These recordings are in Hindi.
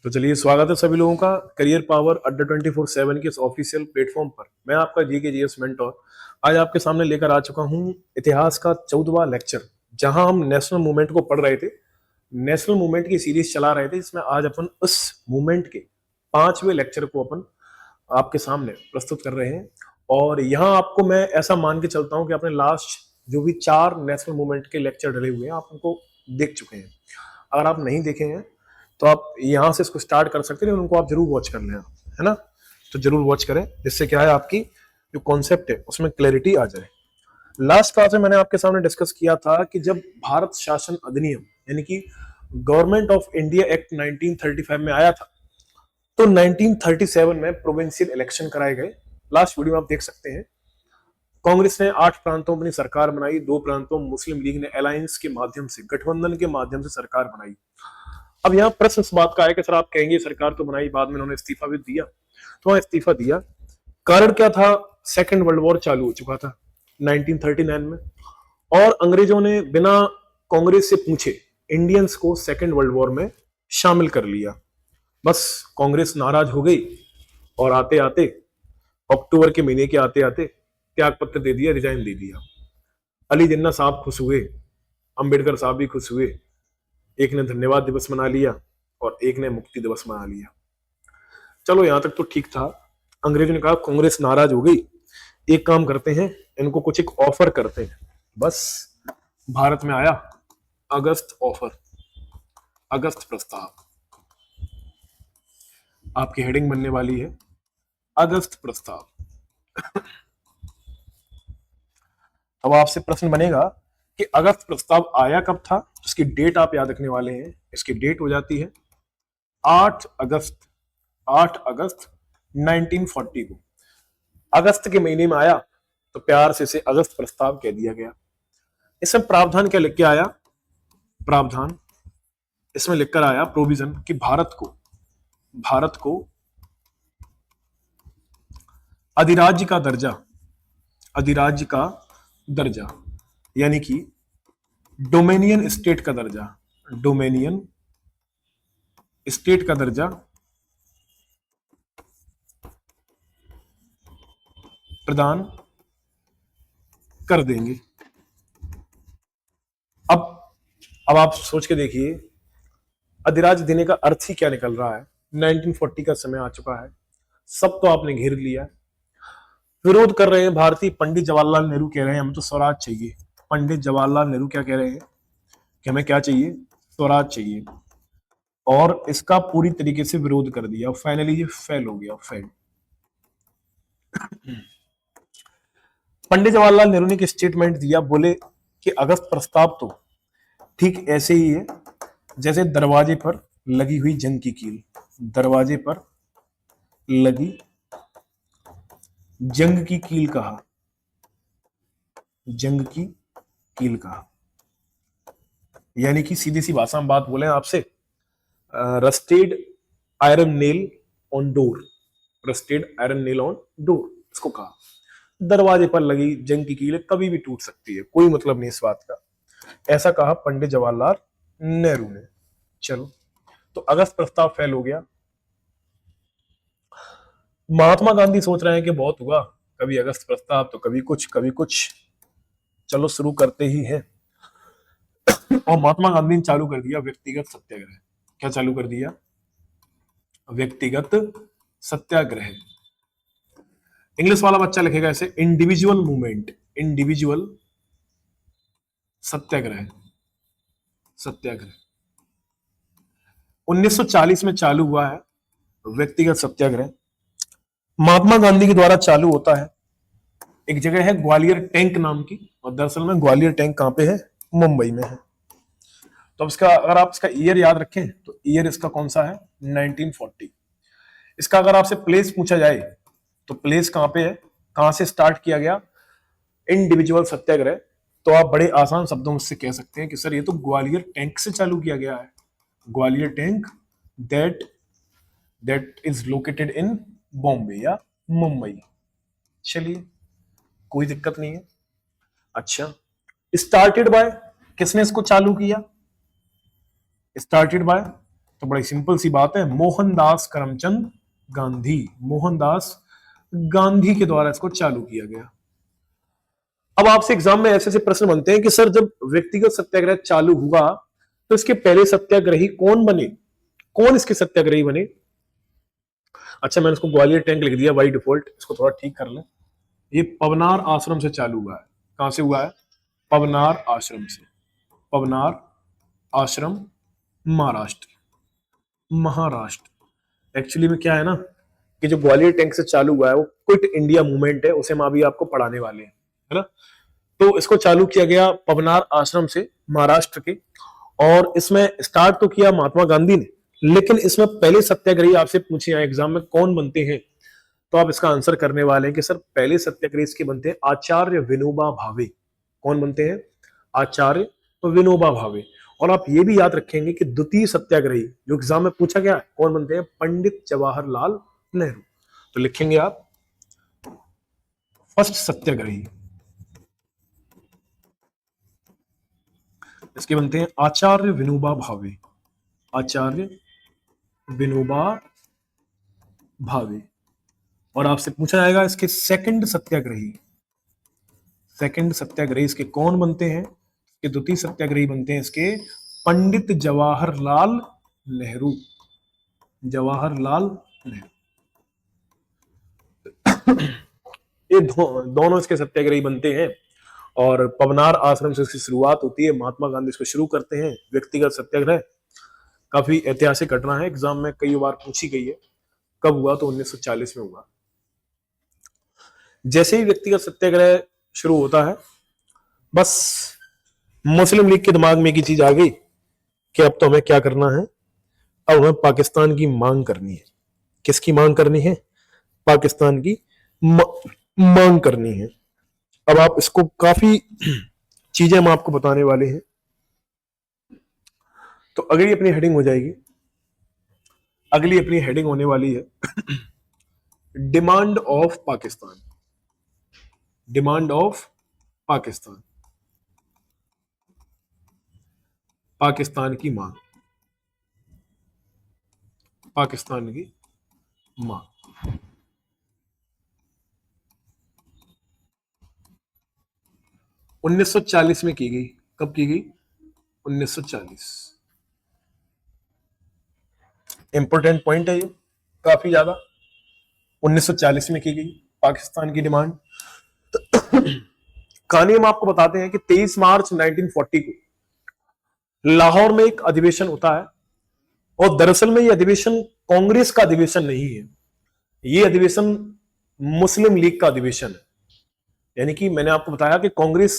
तो चलिए, स्वागत है सभी लोगों का करियर पावर अड्डा 24/7 के इस ऑफिशियल प्लेटफॉर्म पर। मैं आपका जीके जीएस मेंटोर आज आपके सामने लेकर आ चुका हूं इतिहास का 14वां लेक्चर, जहां हम नेशनल मूवमेंट को पढ़ रहे थे। नेशनल मूवमेंट की सीरीज चला रहे थे, जिसमें आज अपन उस मूवमेंट के 5वें लेक्चर को अपन आपके सामने प्रस्तुत कर रहे हैं। और यहाँ आपको मैं ऐसा मान के चलता हूँ कि आपने लास्ट जो भी 4 नेशनल मूवमेंट के लेक्चर डले हुए हैं, आप उनको देख चुके हैं। अगर आप नहीं देखे हैं तो आप यहाँ से इसको स्टार्ट कर सकते हैं, उनको आप जरूर वॉच कर लें, है ना। तो जरूर वॉच करें, जिससे क्या है आपकी जो कॉन्सेप्ट है उसमें क्लैरिटी आ जाए। लास्ट क्लास में मैंने आपके सामने डिस्कस किया था कि जब भारत शासन अधिनियम यानी कि गवर्नमेंट ऑफ इंडिया एक्ट 1935 में आया था, तो 1937 में प्रोविंशियल इलेक्शन कराए गए। लास्ट वीडियो में आप देख सकते हैं, कांग्रेस ने 8 प्रांतों में अपनी सरकार बनाई, 2 प्रांतों में मुस्लिम लीग ने अलायंस के माध्यम से, गठबंधन के माध्यम से सरकार बनाई। अब यहाँ प्रश्न इस बात का है कि सर आप कहेंगे सरकार तो बनाई, बाद में उन्होंने इस्तीफा भी दिया। तो वहां इस्तीफा दिया, कारण क्या था? सेकेंड वर्ल्ड वॉर चालू हो चुका था 1939 में, और अंग्रेजों ने बिना कांग्रेस से पूछे इंडियंस को सेकेंड वर्ल्ड वॉर में शामिल कर लिया। बस कांग्रेस नाराज हो गई और आते आते अक्टूबर के महीने के आते आते त्याग पत्र दे दिया, रिजाइन दे दिया। अली जिन्ना साहब खुश हुए, अंबेडकर साहब भी खुश हुए। एक ने धन्यवाद दिवस मना लिया और एक ने मुक्ति दिवस मना लिया। चलो यहां तक तो ठीक था। अंग्रेजों ने कहा कांग्रेस नाराज हो गई, एक काम करते हैं, इनको कुछ एक ऑफर करते हैं। बस भारत में आया अगस्त ऑफर, अगस्त प्रस्ताव। आपकी हेडिंग बनने वाली है अगस्त प्रस्ताव। अब आपसे प्रश्न बनेगा कि अगस्त प्रस्ताव आया कब था। इसकी डेट आप याद रखने वाले हैं। इसकी डेट हो जाती है 8 अगस्त 8 अगस्त 1940 को। अगस्त के महीने में आया तो प्यार से इसे अगस्त प्रस्ताव कह दिया गया। इसमें प्रावधान क्या लिख के आया? प्रावधान इसमें लिखकर आया प्रोविजन कि भारत को अधिराज्य का दर्जा, अधिराज्य का दर्जा यानी कि डोमेनियन स्टेट का दर्जा, डोमेनियन स्टेट का दर्जा प्रदान कर देंगे। अब आप सोच के देखिए, अधिराज्य देने का अर्थ ही क्या निकल रहा है। 1940 का समय आ चुका है, सब तो आपने घेर लिया। विरोध कर रहे हैं भारतीय पंडित जवाहरलाल नेहरू कह रहे हैं हमें तो स्वराज चाहिए। पंडित जवाहरलाल नेहरू क्या कह रहे हैं कि हमें क्या चाहिए? स्वराज चाहिए। और इसका पूरी तरीके से विरोध कर दिया। फाइनली ये फेल हो गया, फेल। पंडित जवाहरलाल नेहरू ने एक स्टेटमेंट दिया, बोले कि अगस्त प्रस्ताव तो ठीक ऐसे ही है जैसे दरवाजे पर लगी हुई जंग की कील। दरवाजे पर लगी जंग की कील कहा, जंग की कील कहा। यानी कि सीधी सी भाषा में बात बोले आपसे, rusted iron nail on door, rusted iron nail on door इसको कहा। दरवाजे पर लगी जंग की कील कभी भी टूट सकती है, कोई मतलब नहीं इस बात का। ऐसा कहा पंडित जवाहरलाल नेहरू ने। चलो, तो अगस्त प्रस्ताव फेल हो गया। महात्मा गांधी सोच रहे हैं कि बहुत हुआ, कभी अगस्त प्रस्ताव तो कभी कुछ कभी कुछ, चलो शुरू करते ही हैं। और महात्मा गांधी ने चालू कर दिया व्यक्तिगत सत्याग्रह। क्या चालू कर दिया? व्यक्तिगत सत्याग्रह। इंग्लिश वाला बच्चा लिखेगा ऐसे, इंडिविजुअल मूवमेंट, इंडिविजुअल सत्याग्रह, सत्याग्रह। 1940 में चालू हुआ है व्यक्तिगत सत्याग्रह। महात्मा गांधी के द्वारा चालू होता है। एक जगह है ग्वालियर टैंक नाम की, और दरअसल में ग्वालियर टैंक कहां पे है? मुंबई में है। तो इसका अगर आप इसका ईयर याद रखें तो ईयर इसका कौन सा है? 1940। इसका अगर आपसे प्लेस पूछा जाए तो प्लेस कहां पे है, कहां से स्टार्ट किया गया इंडिविजुअल सत्याग्रह, तो आप बड़े आसान शब्दों से कह सकते हैं कि सर ये तो ग्वालियर टैंक से चालू किया गया है। Gwalior tank that is located in Bombay या मुंबई। चलिए, कोई दिक्कत नहीं है। अच्छा, स्टार्टेड बाय, किसने इसको चालू किया? स्टार्टेड बाय, तो बड़ी सिंपल सी बात है, मोहनदास करमचंद गांधी, मोहनदास गांधी के द्वारा इसको चालू किया गया। अब आपसे एग्जाम में ऐसे ऐसे प्रश्न बनते हैं कि सर जब व्यक्तिगत सत्याग्रह चालू हुआ तो इसके पहले सत्याग्रही कौन बने, कौन इसके सत्याग्रही बने। अच्छा, मैंने इसको ग्वालियर टैंक लिख दिया बाई डिफॉल्ट, इसको थोड़ा ठीक कर लें। ये पवनार आश्रम से चालू हुआ है। कहां से हुआ है? पवनार आश्रम से। पवनार आश्रम, महाराष्ट्र। एक्चुअली में क्या है ना कि जो ग्वालियर टैंक से चालू हुआ है वो क्विट इंडिया मूवमेंट है, उसे हम अभी आपको पढ़ाने वाले हैं, है ना। तो इसको चालू किया गया पवनार आश्रम से, महाराष्ट्र के। और इसमें स्टार्ट तो किया महात्मा गांधी ने, लेकिन इसमें पहले सत्याग्रही आपसे पूछे जाए एग्जाम में कौन बनते हैं, तो आप इसका आंसर करने वाले हैं कि सर पहले सत्याग्रही इसके बनते हैं आचार्य विनोबा भावे। कौन बनते हैं? आचार्य विनोबा भावे। और आप ये भी याद रखेंगे कि द्वितीय सत्याग्रही जो एग्जाम में पूछा गया है कौन बनते हैं? पंडित जवाहरलाल नेहरू। तो लिखेंगे आप फर्स्ट सत्याग्रही, इसके बनते हैं आचार्य विनोबा भावे। आचार्य विनोबा भावे। और आपसे पूछा जाएगा इसके सेकंड सत्याग्रही, सेकंड सत्याग्रही इसके कौन बनते हैं? इसके द्वितीय सत्याग्रही बनते हैं इसके पंडित जवाहरलाल नेहरू। जवाहरलाल नेहरू। ये दोनों इसके सत्याग्रही बनते हैं। और पवनार आश्रम से इसकी शुरुआत होती है, महात्मा गांधी इसको शुरू करते हैं व्यक्तिगत सत्याग्रह। काफी ऐतिहासिक घटना है, एग्जाम में कई बार पूछी गई है। कब हुआ? तो 1940 में हुआ। जैसे ही व्यक्तिगत सत्याग्रह शुरू होता है, बस मुस्लिम लीग के दिमाग में एक ही चीज आ गई कि अब तो हमें क्या करना है, अब हमें पाकिस्तान की मांग करनी है। किसकी मांग करनी है? पाकिस्तान की मांग करनी है। अब आप इसको काफी चीजें हम आपको बताने वाले हैं। तो अगली अपनी हेडिंग हो जाएगी, अगली अपनी हेडिंग होने वाली है demand of Pakistan. Demand of Pakistan, Pakistan की मांग, पाकिस्तान की मांग। 1940 में की गई। कब की गई? 1940। इंपॉर्टेंट पॉइंट है ये काफी ज्यादा। 1940 में की गई पाकिस्तान की डिमांड। कहानी हम आपको बताते हैं कि 23 मार्च 1940 को लाहौर में एक अधिवेशन होता है। और दरअसल में ये अधिवेशन कांग्रेस का अधिवेशन नहीं है, ये अधिवेशन मुस्लिम लीग का अधिवेशन है। यानी कि मैंने आपको बताया कि कांग्रेस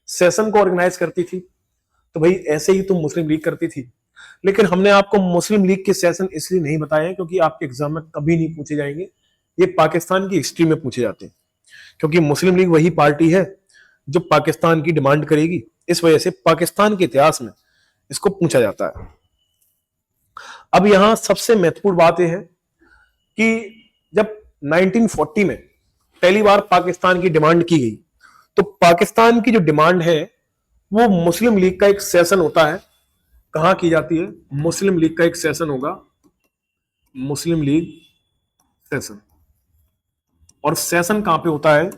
सेशन को ऑर्गेनाइज करती थी, तो भाई ऐसे ही तो मुस्लिम लीग करती थी। लेकिन हमने आपको मुस्लिम लीग के सेशन इसलिए नहीं बताए क्योंकि आपके एग्जाम में कभी नहीं पूछे जाएंगे, ये पाकिस्तान की हिस्ट्री में पूछे जाते हैं। क्योंकि मुस्लिम लीग वही पार्टी है जो पाकिस्तान की डिमांड करेगी, इस वजह से पाकिस्तान के इतिहास में इसको पूछा जाता है। अब यहां सबसे महत्वपूर्ण बात यह है कि जब 1940 में पहली बार पाकिस्तान की डिमांड की गई, तो पाकिस्तान की जो डिमांड है वो मुस्लिम लीग का एक सेशन होता है। कहां की जाती है? मुस्लिम लीग का एक सेशन होगा, मुस्लिम लीग सेशन। और सेशन कहां पे होता है?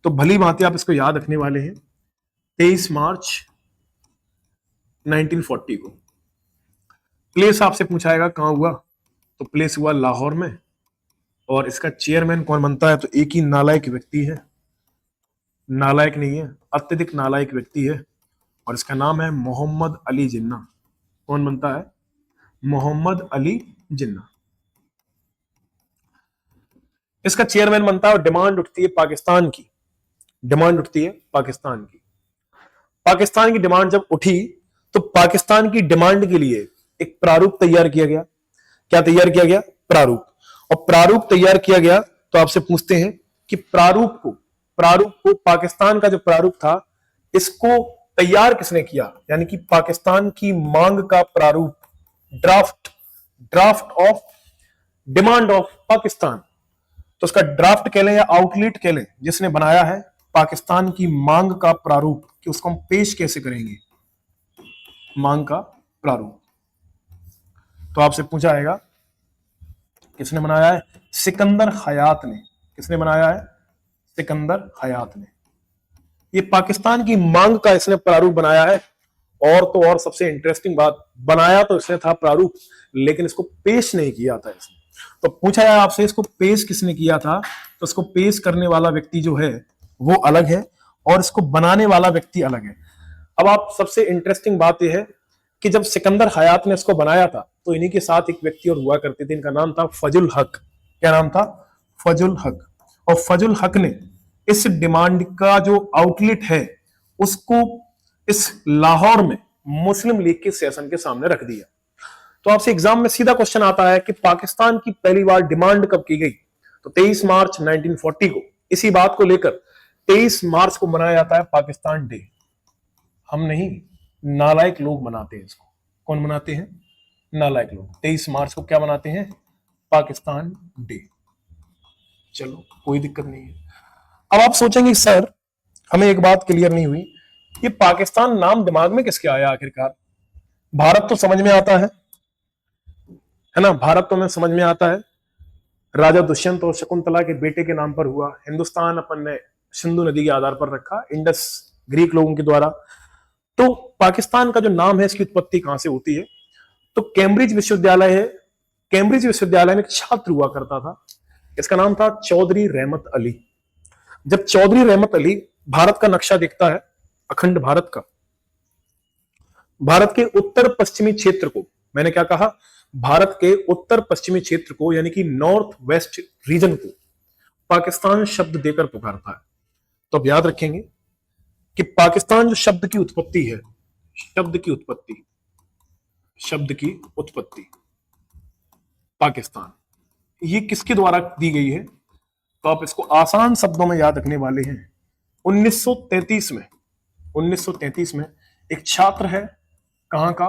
तो भली भांति आप इसको याद रखने वाले हैं, 23 मार्च 1940 को। प्लेस आपसे पूछाएगा कहां हुआ, तो प्लेस हुआ लाहौर में। और इसका चेयरमैन कौन बनता है? तो एक ही नालायक व्यक्ति है, नालायक नहीं है, अत्यधिक नालायक व्यक्ति है, और इसका नाम है मोहम्मद अली जिन्ना। कौन बनता है? मोहम्मद अली जिन्ना इसका चेयरमैन बनता है। और डिमांड उठती है पाकिस्तान की, डिमांड उठती है पाकिस्तान की। पाकिस्तान की डिमांड जब उठी तो पाकिस्तान की डिमांड के लिए एक प्रारूप तैयार किया गया। क्या तैयार किया गया? प्रारूप। और प्रारूप तैयार किया गया तो आपसे पूछते हैं कि प्रारूप को पाकिस्तान का जो प्रारूप था इसको तैयार किसने किया? यानी कि पाकिस्तान की मांग का प्रारूप, draft of demand of Pakistan. तो उसका ड्राफ्ट कह लें या आउटलेट कह लें, जिसने बनाया है पाकिस्तान की मांग का प्रारूप कि उसको हम पेश कैसे करेंगे, मांग का प्रारूप। तो आपसे पूछा जाएगा किसने बनाया है? सिकंदर हयात ने। किसने बनाया है? सिकंदर हयात ने। ये पाकिस्तान की मांग का इसने प्रारूप बनाया है। और तो और सबसे इंटरेस्टिंग बात, बनाया तो इसने था प्रारूप, लेकिन इसको पेश नहीं किया था इसने। तो पूछा जाए आपसे इसको पेश किसने किया था, तो इसको पेश करने वाला व्यक्ति जो है वो अलग है और इसको बनाने वाला व्यक्ति अलग है। अब आप सबसे इंटरेस्टिंग बात यह है कि जब सिकंदर हयात ने इसको बनाया था तो इन्हीं के साथ एक व्यक्ति और हुआ करते थे, इनका नाम था फजुल हक। क्या नाम था? फजुल हक। और फजुल हक ने इस डिमांड का जो आउटलेट है उसको इस लाहौर में मुस्लिम लीग के सेशन के सामने रख दिया। तो आपसे एग्जाम में सीधा क्वेश्चन आता है कि पाकिस्तान की पहली बार डिमांड कब की गई? तो 23 मार्च 1940 को। इसी बात को लेकर 23 मार्च को मनाया जाता है पाकिस्तान डे। हम नहीं, नालायक लोग मनाते हैं इसको। कौन मनाते हैं? नालायक लोग। 23 मार्च को क्या मनाते हैं? पाकिस्तान डे। चलो कोई दिक्कत नहीं है। अब आप सोचेंगे सर हमें एक बात क्लियर नहीं हुई, ये पाकिस्तान नाम दिमाग में किसके आया आखिरकार? भारत तो समझ में आता है ना, भारत तो हमें समझ में आता है, राजा दुष्यंत और शकुंतला के बेटे के नाम पर हुआ। हिंदुस्तान अपन ने सिंधु नदी के आधार पर रखा, इंडस ग्रीक लोगों के द्वारा। तो पाकिस्तान का जो नाम है इसकी उत्पत्ति कहां से होती है? तो कैम्ब्रिज विश्वविद्यालय है, कैम्ब्रिज विश्वविद्यालय में एक छात्र हुआ करता था, इसका नाम था चौधरी रहमत अली। जब चौधरी रहमत अली भारत का नक्शा देखता है, अखंड भारत का, भारत के उत्तर पश्चिमी क्षेत्र को, मैंने क्या कहा? भारत के उत्तर पश्चिमी क्षेत्र को यानी कि नॉर्थ वेस्ट रीजन को पाकिस्तान शब्द देकर पुकारता है। तो अब याद रखेंगे कि पाकिस्तान जो शब्द की उत्पत्ति है, शब्द की उत्पत्ति पाकिस्तान, ये किसके द्वारा दी गई है? तो आप इसको आसान शब्दों में याद रखने वाले हैं। 1933 में एक छात्र है, कहां का?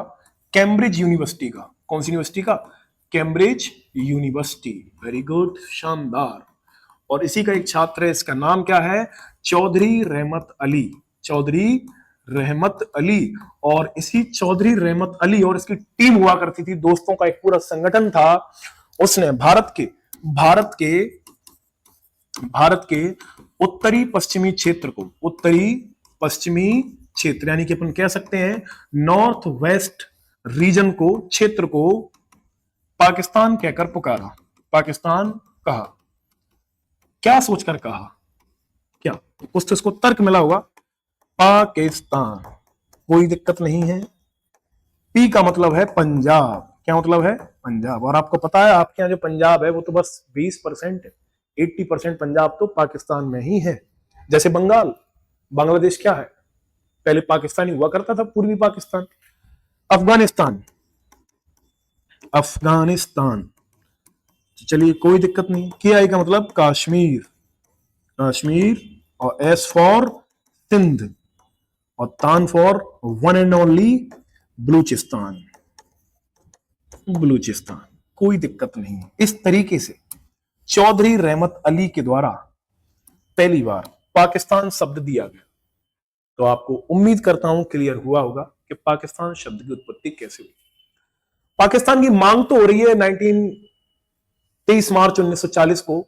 कैम्ब्रिज यूनिवर्सिटी का। कौन सी यूनिवर्सिटी का? Cambridge university. वेरी गुड, शानदार। और इसी का एक छात्र है, इसका नाम क्या है? चौधरी रहमत अली। चौधरी रहमत अली। और इसी चौधरी रहमत अली और इसकी टीम हुआ करती थी, दोस्तों का एक पूरा संगठन था। उसने भारत के उत्तरी पश्चिमी क्षेत्र को, उत्तरी पश्चिमी क्षेत्र यानी कि अपन कह सकते हैं नॉर्थ वेस्ट रीजन को, क्षेत्र को पाकिस्तान कहकर पुकारा। पाकिस्तान कहा। क्या सोचकर कहा? क्या कुछ तो इसको तर्क मिला होगा। पाकिस्तान, कोई दिक्कत नहीं है। पी का मतलब है पंजाब। क्या मतलब है? पंजाब। और आपको पता है आपके यहाँ जो पंजाब है वो तो बस 20% है, 80% पंजाब तो पाकिस्तान में ही है। जैसे बंगाल, बांग्लादेश क्या है? पहले पाकिस्तानी हुआ करता था, पूर्वी पाकिस्तान। अफगानिस्तान, चलिए कोई दिक्कत नहीं। KI का मतलब कश्मीर, और S फॉर सिंध, और तान for one and only Balochistan. कोई दिक्कत नहीं। इस तरीके से चौधरी रहमत अली के द्वारा पहली बार पाकिस्तान शब्द दिया गया। तो आपको उम्मीद करता हूं क्लियर हुआ होगा कि पाकिस्तान शब्द की उत्पत्ति कैसे हुई। पाकिस्तान की मांग तो हो रही है 23 मार्च 1940 को,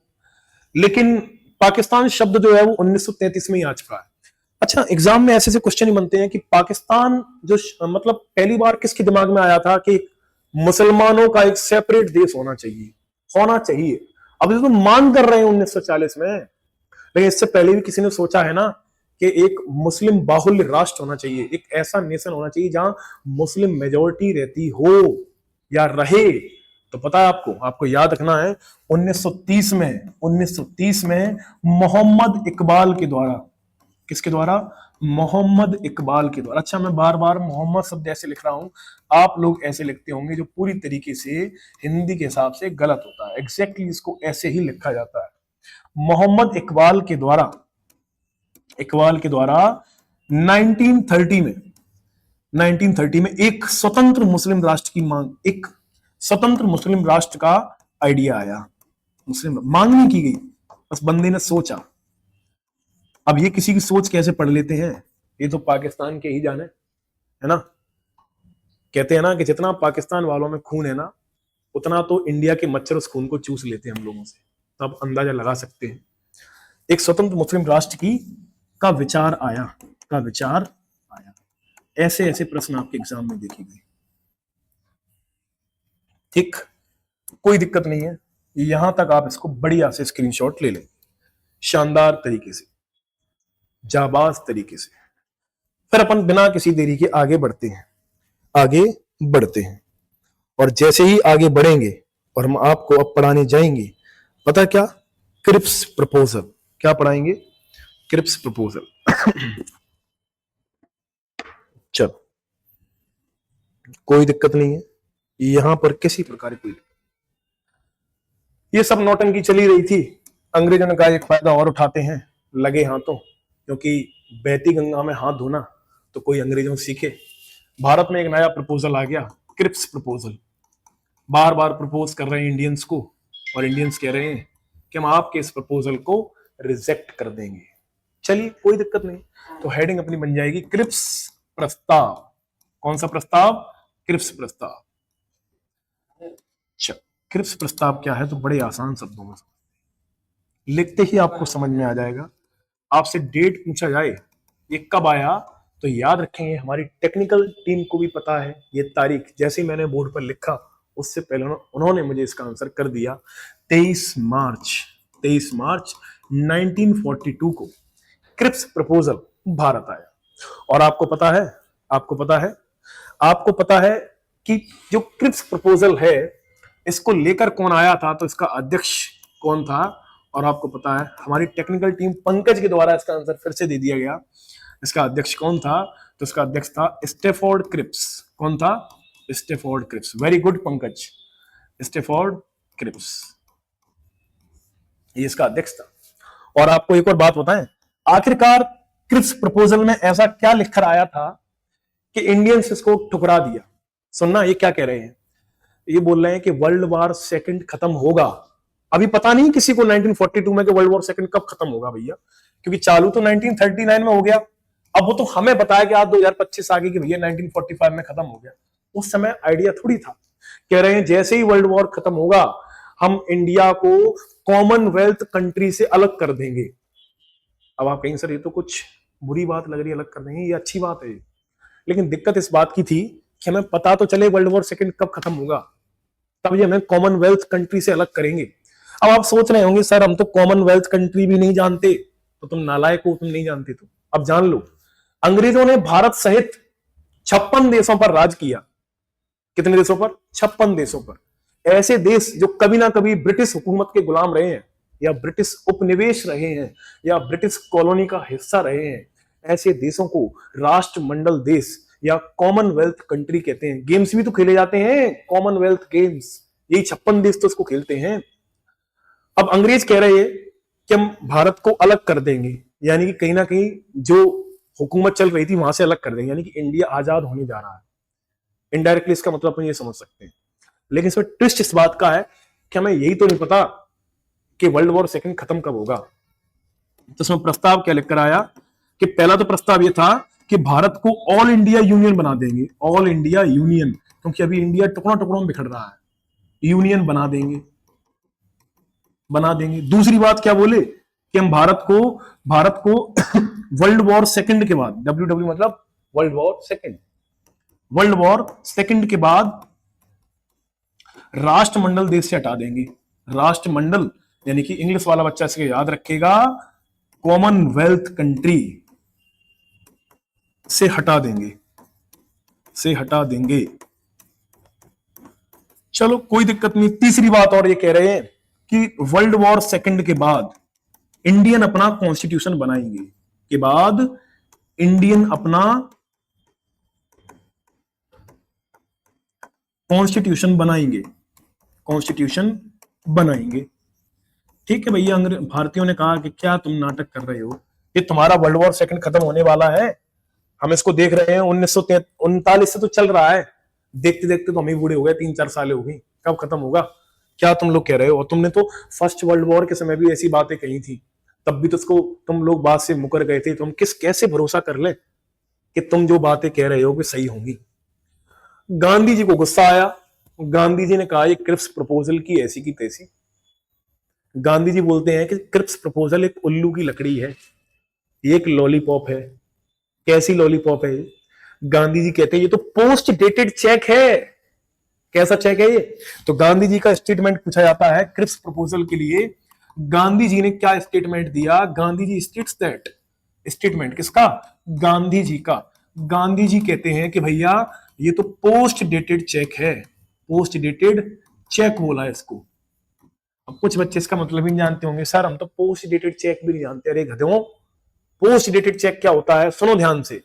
लेकिन पाकिस्तान शब्द जो है वो 1933 में ही आ चुका है। अच्छा, एग्जाम में ऐसे क्वेश्चन ही बनते हैं कि पाकिस्तान जो मतलब पहली बार किसके दिमाग में आया था कि मुसलमानों का एक सेपरेट देश होना चाहिए। अब इसको मांग कर रहे हैं 1940 में, लेकिन इससे पहले भी किसी ने सोचा है ना कि एक मुस्लिम बाहुल्य राष्ट्र होना चाहिए, एक ऐसा नेशन होना चाहिए जहां मुस्लिम मेजोरिटी रहती हो या रहे। तो पता है आपको याद रखना है 1930 में मोहम्मद इकबाल के द्वारा, किसके द्वारा? मोहम्मद इकबाल के द्वारा। अच्छा, मैं बार बार मोहम्मद शब्द ऐसे लिख रहा हूं, आप लोग ऐसे लिखते होंगे जो पूरी तरीके से हिंदी के हिसाब से गलत होता है। एग्जैक्टली इसको ऐसे ही लिखा जाता है। मोहम्मद इकबाल के द्वारा 1930 में एक स्वतंत्र मुस्लिम राष्ट्र की मांग, एक स्वतंत्र मुस्लिम राष्ट्र का आइडिया आया। मुस्लिम मांग नहीं की गई, बस बंदे ने सोचा। अब ये किसी की सोच कैसे पढ़ लेते हैं, ये तो पाकिस्तान के ही जाने, है ना। कहते हैं ना कि जितना पाकिस्तान वालों में खून है ना, उतना तो इंडिया के मच्छर उस खून को चूस लेते हैं हम लोगों से। तो आप अंदाजा लगा सकते हैं एक स्वतंत्र मुस्लिम राष्ट्र की का विचार आया, का विचार आया। ऐसे ऐसे प्रश्न आपके एग्जाम में देखे गए। ठीक, कोई दिक्कत नहीं है, यहां तक आप इसको बढ़िया से स्क्रीनशॉट ले लें, शानदार तरीके से, जाबाज तरीके से। फिर अपन बिना किसी देरी के आगे बढ़ते हैं, आगे बढ़ते हैं। और जैसे ही आगे बढ़ेंगे और हम आपको अब पढ़ाने जाएंगे, पता क्या, क्रिप्स प्रपोजल। क्या पढ़ाएंगे? Cripps proposal. चलो, कोई दिक्कत नहीं है यहां पर किसी प्रकार की। ये सब नौटंकी चली रही थी, अंग्रेजों ने कहा एक फायदा और उठाते हैं, लगे हाथों, क्योंकि बहती गंगा में हाथ धोना तो कोई अंग्रेजों से सीखे। भारत में एक नया प्रपोजल आ गया, क्रिप्स प्रपोजल। बार बार प्रपोज कर रहे हैं इंडियंस को, और इंडियंस कह रहे हैं कि हम आपके इस प्रपोजल को रिजेक्ट कर देंगे। चलिए, कोई दिक्कत नहीं, तो हेडिंग अपनी बन जाएगी क्रिप्स प्रस्ताव। कौन सा प्रस्ताव? क्रिप्स प्रस्ताव। क्रिप्स प्रस्ताव क्या है? तो बड़े आसान शब्दों में लिखते ही आपको समझ में आ जाएगा। आपसे डेट पूछा जाए ये कब आया, तो याद रखेंगे, हमारी टेक्निकल टीम को भी पता है ये तारीख। जैसे ही मैंने बोर्ड पर लिखा उससे पहले उन्होंने मुझे इसका आंसर कर दिया। 23 मार्च 1942 को क्रिप्स प्रपोजल भारत आया। और आपको पता है, आपको पता है कि जो क्रिप्स प्रपोजल है इसको लेकर कौन आया था, तो इसका अध्यक्ष कौन था? और आपको पता है हमारी टेक्निकल टीम पंकज के द्वारा इसका आंसर फिर से दे दिया गया। इसका अध्यक्ष कौन था? तो इसका अध्यक्ष था स्टेफोर्ड क्रिप्स। कौन था? Stafford Cripps. Very good Pankaj, Stafford Cripps, ये इसका अध्यक्ष था। और आपको एक और बात बताएं, आखिरकार क्रिप्स प्रपोजल में ऐसा क्या लिखकर आया था कि इंडियंस इसको ठुकरा दिया? सुनना, ये क्या कह रहे हैं, ये बोल रहे हैं कि वर्ल्ड वॉर सेकंड खत्म होगा। अभी पता नहीं किसी को 1942 में कि वर्ल्ड वॉर सेकंड कब खत्म होगा भैया, क्योंकि चालू तो 1939 में हो गया। अब वो तो हमें बताया कि आज 2025 आगे कि भैया 1945 में खत्म हो गया। उस समय आइडिया थोड़ी था। कह रहे हैं जैसे ही वर्ल्ड वॉर खत्म होगा हम इंडिया को कॉमनवेल्थ कंट्री से अलग कर देंगे। अब आप कहेंगे सर ये तो कुछ बुरी बात लग रही है, अलग कर देंगे, ये अच्छी बात है। लेकिन दिक्कत इस बात की थी कि हमें पता तो चले वर्ल्ड वॉर सेकंड कब खत्म होगा, तब ये हमें कॉमनवेल्थ कंट्री से अलग करेंगे। अब आप सोच रहे होंगे सर हम तो कॉमनवेल्थ कंट्री भी नहीं जानते। तो तुम नालायक हो, तुम नहीं जानते। तो अब जान लो, अंग्रेजों ने भारत सहित 56 देशों पर राज किया। कितने देशों पर? 56 देशों पर। ऐसे देश जो कभी ना कभी ब्रिटिश हुकूमत के गुलाम रहे हैं, या ब्रिटिश उपनिवेश रहे हैं, या ब्रिटिश कॉलोनी का हिस्सा रहे हैं, ऐसे देशों को राष्ट्रमंडल देश या कॉमनवेल्थ कंट्री कहते हैं। गेम्स भी तो खेले जाते हैं, कॉमनवेल्थ गेम्स, यही 56 देश तो इसको खेलते हैं। अब अंग्रेज कह रहे हैं कि हम भारत को अलग कर देंगे, यानी कि कहीं ना कहीं जो हुकूमत चल रही थी वहां से अलग कर देंगे, यानी कि इंडिया आजाद होने जा रहा है। इनडायरेक्टली इसका मतलब अपन ये समझ सकते हैं। लेकिन इसमें ट्विस्ट इस बात का है कि हमें यही तो नहीं पता कि वर्ल्ड वॉर सेकंड खत्म कब होगा। तो इसमें प्रस्ताव क्या लिखकर आया कि पहला तो प्रस्ताव यह था कि भारत को ऑल इंडिया यूनियन बना देंगे। ऑल इंडिया यूनियन, क्योंकि अभी इंडिया टुकड़ों टुकड़ों में बिखर रहा है, यूनियन बना देंगे। दूसरी बात क्या बोले कि हम भारत को वर्ल्ड वॉर सेकंड के बाद, WW मतलब वर्ल्ड वॉर सेकंड के बाद राष्ट्रमंडल देश से हटा देंगे। राष्ट्रमंडल यानी कि इंग्लिश वाला बच्चा इसके याद रखेगा, कॉमनवेल्थ कंट्री से हटा देंगे। चलो कोई दिक्कत नहीं। तीसरी बात और ये कह रहे हैं कि वर्ल्ड वॉर सेकंड के बाद इंडियन अपना कॉन्स्टिट्यूशन बनाएंगे। कॉन्स्टिट्यूशन बनाएंगे। ठीक है भैया, भारतीयों ने कहा कि क्या तुम नाटक कर रहे हो, ये तुम्हारा वर्ल्ड वॉर सेकंड खत्म होने वाला है, हम इसको देख रहे हैं 1939 से तो चल रहा है, देखते देखते तो हम ही बूढ़े हो गए, 3-4 साल हो गई, कब खत्म होगा, क्या तुम लोग कह रहे हो। और तुमने तो फर्स्ट वर्ल्ड वॉर के समय भी ऐसी बातें कही थी, तब भी तो उसको तुम लोग बात से मुकर गए थे। तो हम कैसे भरोसा कर ले कि तुम जो बातें कह रहे हो कि सही होंगी। गांधी जी को गुस्सा आया, गांधी जी ने कहा ये क्रिप्स प्रपोजल की ऐसी की तैसी। गांधी जी बोलते हैं कि क्रिप्स प्रपोजल एक उल्लू की लकड़ी है, ये एक लॉलीपॉप है। कैसी लॉलीपॉप है ये? गांधी जी कहते हैं ये तो पोस्ट डेटेड चेक है। कैसा चेक है ये? तो गांधी जी का स्टेटमेंट पूछा जाता है क्रिप्स प्रपोजल के लिए, गांधी जी ने क्या स्टेटमेंट दिया? Gandhi ji states that, statement किसका? गांधी जी का। गांधी जी कहते हैं कि भैया ये तो पोस्ट डेटेड चेक है, पोस्ट डेटेड चेक बोला है इसको। अब कुछ बच्चे इसका मतलब ही नहीं जानते होंगे, सर हम तो पोस्ट डेटेड चेक भी नहीं जानते। अरे गधों, पोस्ट डेटेड चेक क्या होता है? सुनो ध्यान से।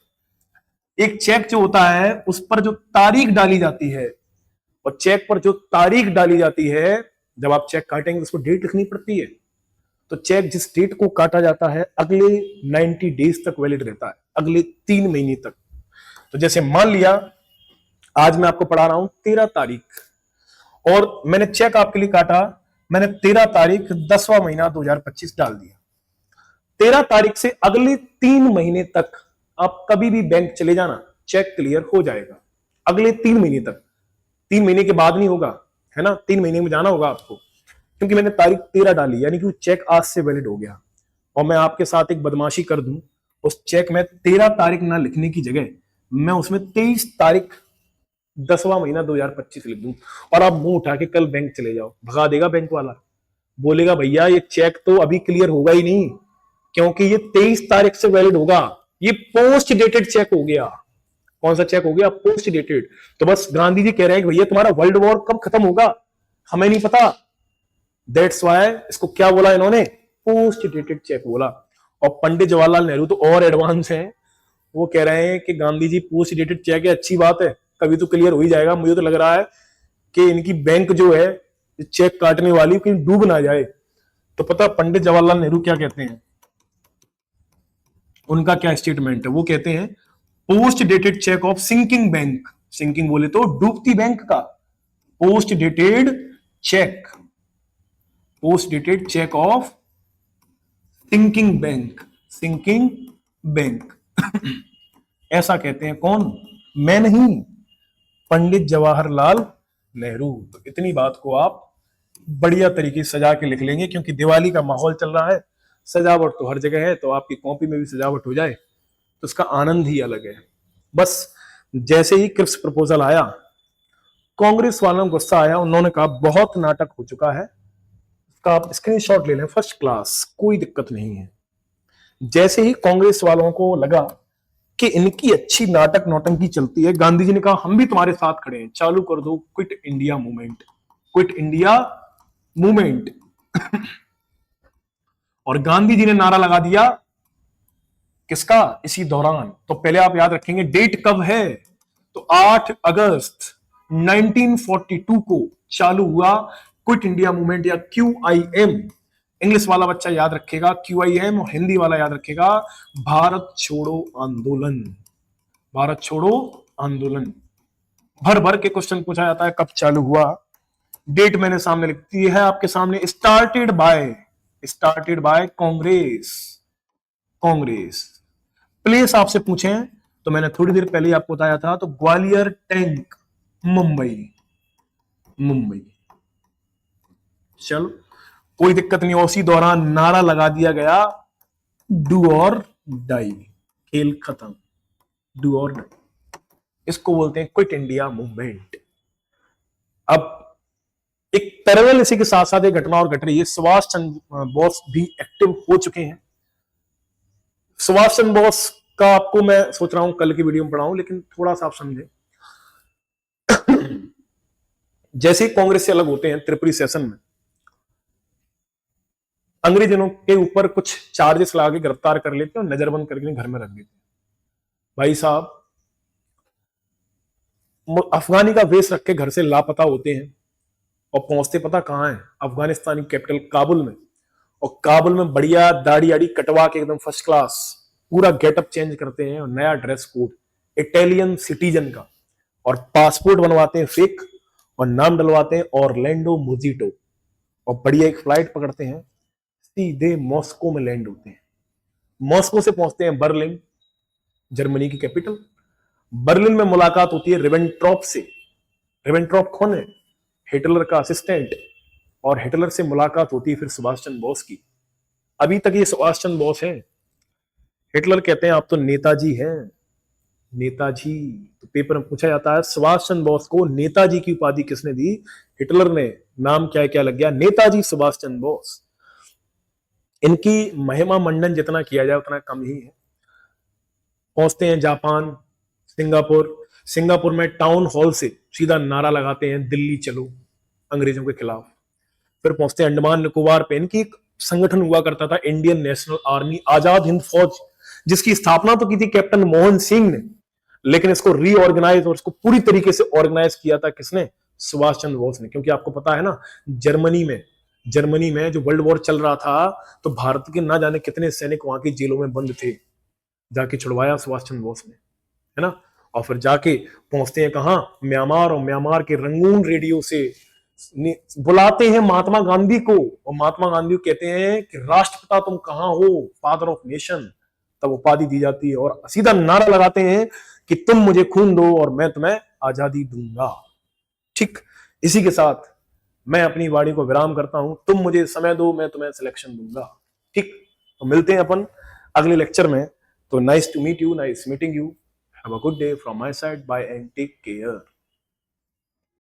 एक चेक जो होता है उस पर जो तारीख डाली जाती है, और चेक पर जो तारीख डाली जाती है, जब आप चेक काटेंगे उसको डेट लिखनी पड़ती है। तो चेक जिस डेट को काटा जाता है अगले 90 डेज तक वैलिड रहता है, अगले 3 महीने तक। तो जैसे मान लिया आज मैं आपको पढ़ा रहा हूं 13 तारीख, और मैंने चेक आपके लिए काटा, मैंने 13 तारीख 10वां महीना 2025 डाल दिया। 13 तारीख से अगले 3 महीने तक आप कभी भी बैंक चले जाना, चेक क्लियर हो जाएगा। अगले 3 महीने तक, 3 महीने के बाद नहीं होगा, है ना? 3 महीने में जाना होगा आपको, क्योंकि मैंने तारीख 13 डाली, यानी कि चेक आज से वैलिड हो गया। और मैं आपके साथ एक बदमाशी कर दूं, उस चेक में 13 तारीख ना लिखने की जगह मैं उसमें 23 तारीख 10वां महीना 2025 लिख दूं, और आप मुंह उठा के कल बैंक चले जाओ, भगा देगा बैंक वाला। बोलेगा भैया ये चेक तो अभी क्लियर होगा ही नहीं, क्योंकि ये 23 तारीख से वैलिड होगा, ये पोस्ट डेटेड चेक हो गया। कौन सा चेक हो गया? Post dated. तो बस गांधी जी कह रहे हैं कि भैया तुम्हारा वर्ल्ड वॉर कब खत्म होगा हमें नहीं पता, दैट्स वाई इसको क्या बोला इन्होंने? पोस्ट डेटेड चेक बोला। और पंडित जवाहरलाल नेहरू तो और एडवांस हैं, वो कह रहे हैं कि Gandhi ji post dated check है, अच्छी बात है, कभी तो क्लियर हो ही जाएगा। मुझे तो लग रहा है कि इनकी बैंक जो है चेक काटने वाली कहीं डूब ना जाए। तो पता पंडित जवाहरलाल नेहरू क्या कहते हैं? उनका क्या स्टेटमेंट है? वो कहते हैं post dated cheque of sinking bank, sinking बोले तो डूबती बैंक का, post dated cheque, post dated cheque of sinking bank, sinking bank ऐसा कहते हैं कौन? मैं नहीं, पंडित जवाहरलाल नेहरू। तो इतनी बात को आप बढ़िया तरीके से सजा के लिख लेंगे, क्योंकि दिवाली का माहौल चल रहा है, सजावट तो हर जगह है, तो आपकी कॉपी में भी सजावट हो जाए तो उसका आनंद ही अलग है। बस जैसे ही क्रिप्स प्रपोजल आया, कांग्रेस वालों को गुस्सा आया, उन्होंने कहा बहुत नाटक हो चुका है, इसका आप स्क्रीनशॉट ले लें, फर्स्ट क्लास, कोई दिक्कत नहीं है। जैसे ही कांग्रेस वालों को लगा कि इनकी अच्छी नाटक नौटंकी चलती है, गांधी जी ने कहा हम भी तुम्हारे साथ खड़े हैं, चालू कर दो quit India movement, quit India movement और गांधी जी ने नारा लगा दिया, किसका? इसी दौरान। तो पहले आप याद रखेंगे डेट कब है, तो 8 अगस्त 1942 को चालू हुआ क्विट इंडिया मूवमेंट, या QIM। इंग्लिश वाला बच्चा याद रखेगा QIM, और हिंदी वाला याद रखेगा भारत छोड़ो आंदोलन, भारत छोड़ो आंदोलन। भर भर के क्वेश्चन पूछा जाता है कब चालू हुआ। डेट मैंने सामने लिख दी है आपके सामने, started by Congress, Congress. Place आपसे पूछें तो मैंने थोड़ी देर पहले आपको बताया था, तो ग्वालियर टैंक, मुंबई, मुंबई। चलो कोई दिक्कत नहीं, उसी दौरान नारा लगा दिया गया डू और डाई, खेल खत्म, डू और डाई, इसको बोलते हैं क्विट इंडिया मूवमेंट। अब एक पैरेलल इसी के साथ साथ एक घटना और घट रही है, सुभाष चंद्र बोस भी एक्टिव हो चुके हैं। सुभाष चंद्र बोस का आपको मैं सोच रहा हूं कल की वीडियो में पढ़ाऊं, लेकिन थोड़ा सा आप समझे। जैसे ही कांग्रेस से अलग होते हैं त्रिपुरी सेशन में, अंग्रेजों के ऊपर कुछ चार्जेस लगा के गिरफ्तार कर लेते हैं और नजरबंद करके घर में रख देते हैं। भाई साहब अफगानी का वेश रख के घर से लापता होते हैं, और पहुंचते पता कहां है? अफगानिस्तान की कैपिटल काबुल में। और काबुल में बढ़िया दाढ़ी आड़ी कटवा के एकदम फर्स्ट क्लास पूरा गेटअप चेंज करते हैं, और नया ड्रेस कोड इटालियन सिटीजन का, और पासपोर्ट बनवाते हैं फेक, और नाम डलवाते हैं ऑरलैंडो मोजिटो, और बढ़िया एक फ्लाइट पकड़ते हैं, सीधे मॉस्को में लैंड होते हैं। मॉस्को से पहुंचते हैं बर्लिन, जर्मनी की कैपिटल। बर्लिन में मुलाकात होती है रिबेंट्रॉप से। रिबेंट्रॉप कौन है? हिटलर का असिस्टेंट, और हिटलर से मुलाकात होती है फिर सुभाष चंद्र बोस की। अभी तक ये सुभाष चंद्र बोस है। हिटलर कहते हैं आप तो नेताजी हैं, नेताजी। तो पेपर में पूछा जाता है सुभाष चंद्र बोस को नेताजी की उपाधि किसने दी? हिटलर ने। नाम क्या क्या लग गया? नेताजी सुभाष चंद्र बोस। इनकी महिमा मंडन जितना किया जाए उतना कम ही है। पहुंचते हैं जापान, सिंगापुर। सिंगापुर में टाउन हॉल से सीधा नारा लगाते हैं दिल्ली चलो अंग्रेजों के खिलाफ। फिर पहुंचते हैं अंडमान निकोबार पे। इनकी एक संगठन हुआ करता था Indian national army, Azad Hind फौज, जिसकी स्थापना तो की थी कैप्टन मोहन सिंह ने, लेकिन इसको रीऑर्गेनाइज और इसको पूरी तरीके से ऑर्गेनाइज किया था किसने? सुभाष चंद्र बोस ने। क्योंकि आपको पता है ना, जर्मनी में जो वर्ल्ड वॉर चल रहा था, तो भारत के ना जाने कितने सैनिक वहां की जेलों में बंद थे, जाके छुड़वाया सुभाष चंद्र बोस ने, है ना। और फिर जाके पहुंचते हैं कहां? म्यांमार। और म्यांमार के रंगून रेडियो से बुलाते हैं महात्मा गांधी को, और महात्मा गांधी को कहते हैं कि राष्ट्रपिता तुम कहां हो, फादर ऑफ नेशन। तब उपाधि दी जाती है और सीधा नारा लगाते हैं कि तुम मुझे खून दो और मैं तुम्हें आजादी दूंगा। ठीक इसी के साथ मैं अपनी वाणी को विराम करता हूं। तुम मुझे समय दो, मैं तुम्हें सिलेक्शन दूंगा। ठीक, तो मिलते हैं अपन अगले लेक्चर में। तो nice to meet you, nice meeting you. Have a good day from my side, bye and take care.